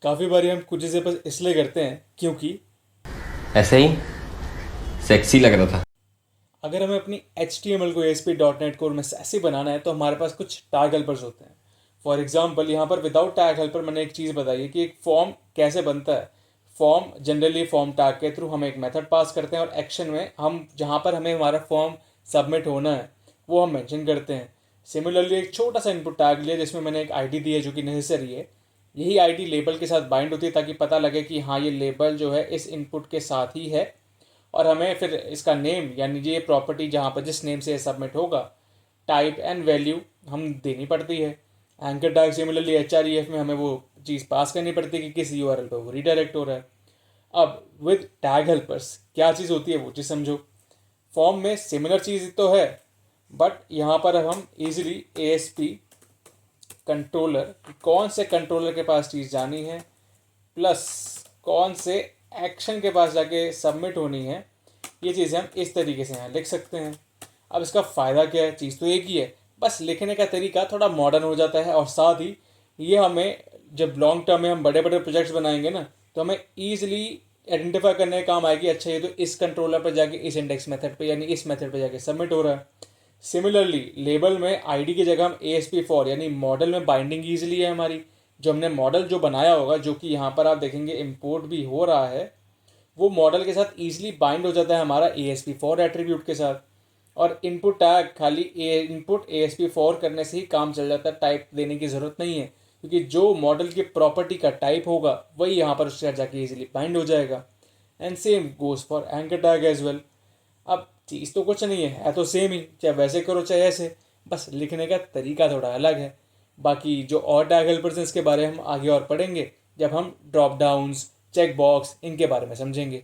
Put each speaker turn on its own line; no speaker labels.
काफ़ी बारी हम कुछ चीज़ें बस इसलिए करते हैं क्योंकि
ऐसे ही सेक्सी लग रहा था।
अगर हमें अपनी HTML को ASP.NET कोड में ऐसे बनाना है तो हमारे पास कुछ टैग हेल्पर्स होते हैं। फॉर एग्जांपल यहाँ पर विदाउट टैग हेल्पर मैंने एक चीज़ बताई है कि एक फॉर्म कैसे बनता है। फॉर्म जनरली फॉर्म टैग के थ्रू हम एक मेथड पास करते हैं और एक्शन में हम जहाँ पर हमें हमारा फॉर्म सबमिट होना है वो हम मेंशन करते हैं। सिमिलरली एक छोटा सा इनपुट टैग लिया जिसमें मैंने एक आईडी दी है जो कि नेसेसरी है। यही आईडी लेबल के साथ बाइंड होती है ताकि पता लगे कि हाँ ये लेबल जो है इस इनपुट के साथ ही है। और हमें फिर इसका नेम यानी ये प्रॉपर्टी जहाँ पर जिस नेम से सबमिट होगा टाइप एंड वैल्यू हम देनी पड़ती है। एंकर टैग सिमिलरली HREF में हमें वो चीज़ पास करनी पड़ती है कि किस URL पर वो रीडायरेक्ट हो रहा है। अब विद टैग हेल्पर्स क्या चीज़ होती है वो चीज़ समझो। फॉर्म में सिमिलर चीज़ तो है बट यहाँ पर अब हम इजीली ASP कंट्रोलर कौन से कंट्रोलर के पास चीज़ जानी है प्लस कौन से एक्शन के पास जाके सबमिट होनी है, ये चीज़ें हम इस तरीके से यहाँ लिख सकते हैं। अब इसका फ़ायदा क्या है, चीज़ तो एक ही है, बस लिखने का तरीका थोड़ा मॉडर्न हो जाता है और साथ ही ये हमें जब लॉन्ग टर्म में हम बड़े बड़े प्रोजेक्ट्स बनाएंगे ना तो हमें ईजिली आइडेंटिफाई करने का काम आएगी। अच्छा ये तो इस कंट्रोलर पर जाके इस इंडेक्स मेथड पे यानी इस मेथड पे जाके सबमिट हो रहा है। सिमिलरली लेबल में आईडी की जगह हम ASP4 यानी मॉडल में बाइंडिंग ईजिली है हमारी। जो हमने मॉडल जो बनाया होगा जो कि यहाँ पर आप देखेंगे इंपोर्ट भी हो रहा है वो मॉडल के साथ ईजिली बाइंड हो जाता है हमारा ASP4 एट्रीब्यूट के साथ। और इनपुट टैग खाली इनपुट ASP4 करने से ही काम चल जाता है, टाइप देने की ज़रूरत नहीं है क्योंकि जो मॉडल की प्रॉपर्टी का टाइप होगा वही यहाँ पर उसके साथ जाके ईजिली बाइंड हो जाएगा। And same goes for anchor tag as well. अब चीज़ तो कुछ नहीं है तो सेम ही, चाहे वैसे करो चाहे ऐसे, बस लिखने का तरीका थोड़ा अलग है। बाकी जो और टैग हेल्पर्स हैं इसके बारे में हम आगे और पढ़ेंगे जब हम ड्रॉप डाउन्स चेक बॉक्स इनके बारे में समझेंगे।